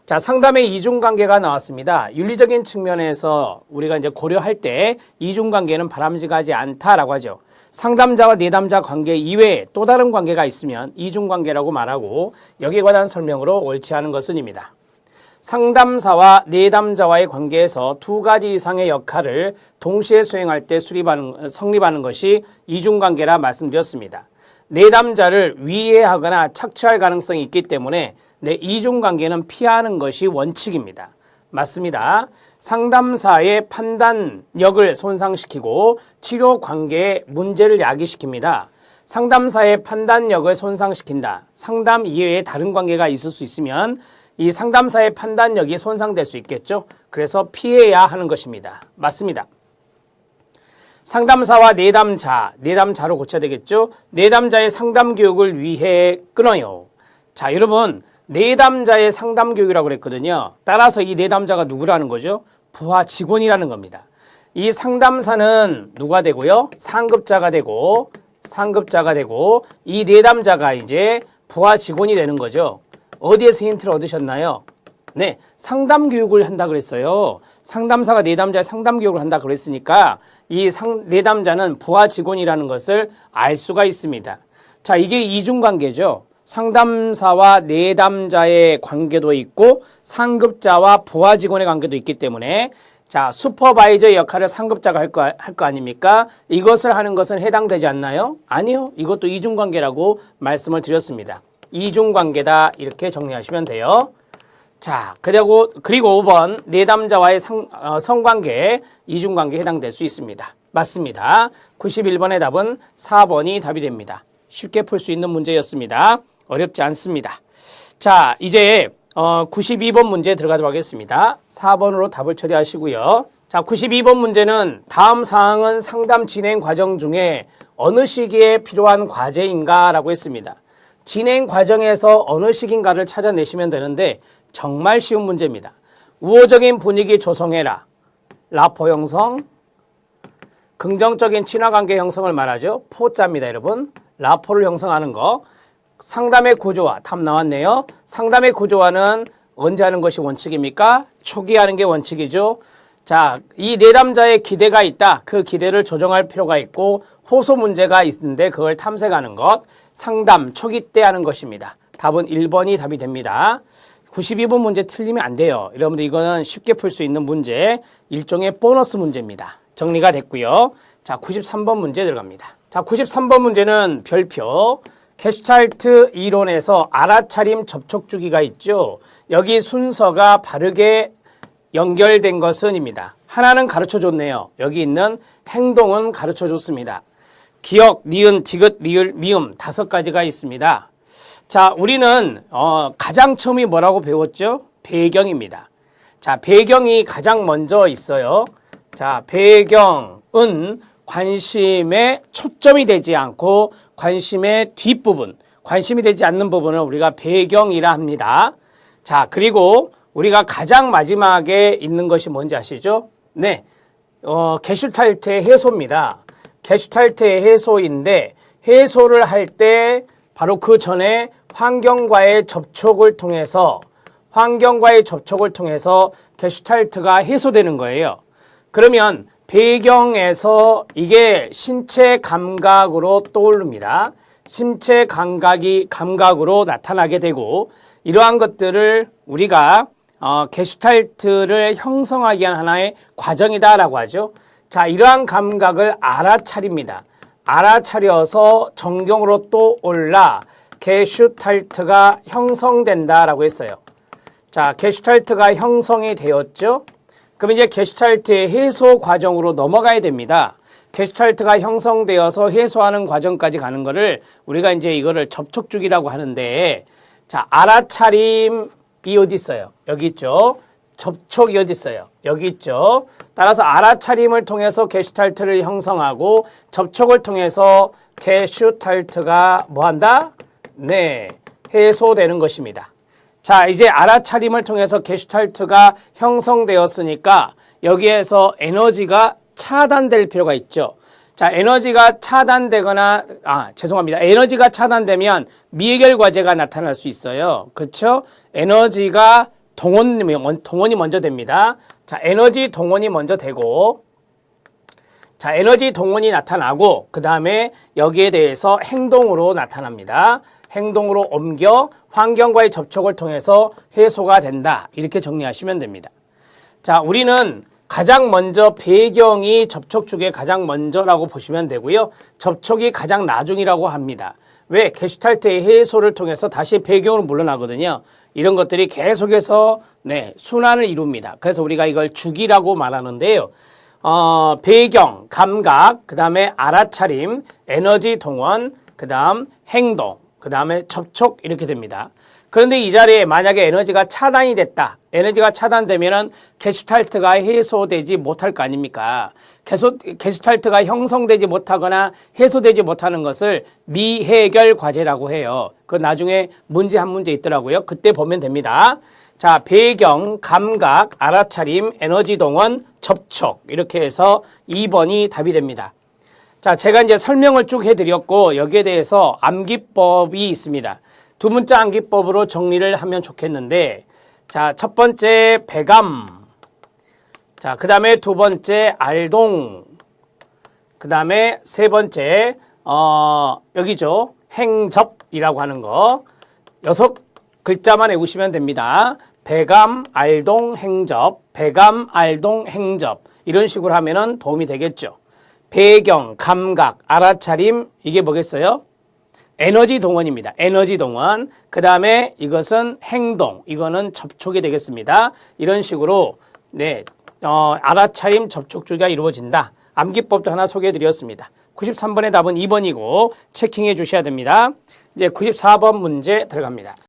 자, 상담의 이중관계가 나왔습니다. 윤리적인 측면에서 우리가 이제 고려할 때 이중관계는 바람직하지 않다라고 하죠. 상담자와 내담자 관계 이외에 또 다른 관계가 있으면 이중관계라고 말하고 여기에 관한 설명으로 옳지 않은 것은입니다. 상담사와 내담자와의 관계에서 두 가지 이상의 역할을 동시에 수행할 때 성립하는 것이 이중관계라 말씀드렸습니다. 내담자를 위해하거나 착취할 가능성이 있기 때문에 이중관계는 피하는 것이 원칙입니다. 맞습니다. 상담사의 판단력을 손상시키고 치료관계의 문제를 야기시킵니다. 상담사의 판단력을 손상시킨다. 상담 이외에 다른 관계가 있을 수 있으면 이 상담사의 판단력이 손상될 수 있겠죠. 그래서 피해야 하는 것입니다. 맞습니다. 상담사와 내담자로 고쳐야 되겠죠. 내담자의 상담 교육을 위해 끊어요. 자, 여러분 내담자의 상담 교육이라고 그랬거든요. 따라서 이 내담자가 누구라는 거죠? 부하 직원이라는 겁니다. 이 상담사는 누가 되고요? 상급자가 되고 이 내담자가 이제 부하 직원이 되는 거죠. 어디에서 힌트를 얻으셨나요? 네, 상담 교육을 한다 그랬어요. 상담사가 내담자의 상담 교육을 한다 그랬으니까 이 내담자는 부하 직원이라는 것을 알 수가 있습니다. 자, 이게 이중관계죠. 상담사와 내담자의 관계도 있고 상급자와 부하 직원의 관계도 있기 때문에 자, 슈퍼바이저의 역할을 상급자가 할 거 아닙니까? 이것을 하는 것은 해당되지 않나요? 아니요. 이것도 이중관계라고 말씀을 드렸습니다. 이중관계다 이렇게 정리하시면 돼요. 자, 그리고 5번 내담자와의 성관계, 이중관계에 해당될 수 있습니다. 맞습니다. 91번의 답은 4번이 답이 됩니다. 쉽게 풀 수 있는 문제였습니다. 어렵지 않습니다. 자, 이제 92번 문제 들어가도록 하겠습니다. 4번으로 답을 처리하시고요. 자, 92번 문제는 다음 사항은 상담 진행 과정 중에 어느 시기에 필요한 과제인가 라고 했습니다. 진행 과정에서 어느 시기인가를 찾아내시면 되는데 정말 쉬운 문제입니다. 우호적인 분위기 조성해라. 라포 형성, 긍정적인 친화관계 형성을 말하죠. 포자입니다, 여러분. 라포를 형성하는 거. 상담의 구조화, 답 나왔네요. 상담의 구조화는 언제 하는 것이 원칙입니까? 초기에 하는 게 원칙이죠. 자, 이 내담자의 기대가 있다. 그 기대를 조정할 필요가 있고 호소 문제가 있는데 그걸 탐색하는 것. 상담 초기 때 하는 것입니다. 답은 1번이 답이 됩니다. 92번 문제 틀리면 안 돼요. 여러분들 이거는 쉽게 풀 수 있는 문제, 일종의 보너스 문제입니다. 정리가 됐고요. 자, 93번 문제 들어갑니다. 자, 93번 문제는 별표. 게슈탈트 이론에서 알아차림 접촉 주기가 있죠. 여기 순서가 바르게 연결된 것은입니다. 하나는 가르쳐 줬네요. 여기 있는 행동은 가르쳐 줬습니다. 기억, 니은, 디귿, 리을, 미음 5가지가 있습니다. 자, 우리는 가장 처음이 뭐라고 배웠죠? 배경입니다. 자, 배경이 가장 먼저 있어요. 자, 배경은 관심의 초점이 되지 않고 관심의 뒷부분, 관심이 되지 않는 부분을 우리가 배경이라 합니다. 자, 그리고 우리가 가장 마지막에 있는 것이 뭔지 아시죠? 네, 게슈탈트의 해소입니다. 게슈탈트의 해소인데 해소를 할 때 바로 그 전에 환경과의 접촉을 통해서 게슈탈트가 해소되는 거예요. 그러면 배경에서 이게 신체 감각으로 떠오릅니다. 신체 감각으로 나타나게 되고 이러한 것들을 우리가 게슈탈트를 형성하기 위한 하나의 과정이다라고 하죠. 자, 이러한 감각을 알아차립니다. 알아차려서 정경으로 떠올라 게슈탈트가 형성된다라고 했어요. 자, 게슈탈트가 형성이 되었죠. 그럼 이제 게슈탈트의 해소 과정으로 넘어가야 됩니다. 게슈탈트가 형성되어서 해소하는 과정까지 가는 거를 우리가 이제 이거를 접촉주기라고 하는데, 자, 알아차림이 어디 있어요? 여기 있죠. 접촉이 어디 있어요? 여기 있죠. 따라서 알아차림을 통해서 게슈탈트를 형성하고 접촉을 통해서 게슈탈트가 뭐 한다? 네, 해소되는 것입니다. 자, 이제 알아차림을 통해서 게슈탈트가 형성되었으니까 여기에서 에너지가 차단될 필요가 있죠. 자, 에너지가 차단되거나, 에너지가 차단되면 미해결 과제가 나타날 수 있어요. 그렇죠? 에너지가 동원이 먼저 됩니다. 자, 에너지 동원이 먼저 되고, 자, 에너지 동원이 나타나고, 그 다음에 여기에 대해서 행동으로 나타납니다. 행동으로 옮겨 환경과의 접촉을 통해서 해소가 된다. 이렇게 정리하시면 됩니다. 자, 우리는 가장 먼저 배경이 접촉 쪽에 가장 먼저라고 보시면 되고요. 접촉이 가장 나중이라고 합니다. 왜? 게슈탈트의 해소를 통해서 다시 배경으로 물러나거든요. 이런 것들이 계속해서 순환을 이룹니다. 그래서 우리가 이걸 주기라고 말하는데요. 배경, 감각, 그 다음에 알아차림, 에너지 동원, 그 다음 행동, 그 다음에 접촉 이렇게 됩니다. 그런데 이 자리에 만약에 에너지가 차단이 됐다. 에너지가 차단되면은 게슈탈트가 해소되지 못할 거 아닙니까? 게슈탈트가 형성되지 못하거나 해소되지 못하는 것을 미해결 과제라고 해요. 그 나중에 문제 한 문제 있더라고요. 그때 보면 됩니다. 자, 배경, 감각, 알아차림, 에너지 동원, 접촉 이렇게 해서 2번이 답이 됩니다. 자, 제가 이제 설명을 쭉 해드렸고 여기에 대해서 암기법이 있습니다. 두 문자 암기법으로 정리를 하면 좋겠는데, 자, 첫 번째 배감, 자, 그 다음에 두 번째 알동, 그 다음에 세 번째 여기죠, 행접이라고 하는 거 6글자만 외우시면 됩니다. 배감, 알동, 행접, 배감, 알동, 행접 이런 식으로 하면은 도움이 되겠죠. 배경, 감각, 알아차림 이게 뭐겠어요? 에너지 동원입니다. 에너지 동원. 그 다음에 이것은 행동. 이거는 접촉이 되겠습니다. 이런 식으로 알아차림 접촉주기가 이루어진다. 암기법도 하나 소개해 드렸습니다. 93번의 답은 2번이고 체킹해 주셔야 됩니다. 이제 94번 문제 들어갑니다.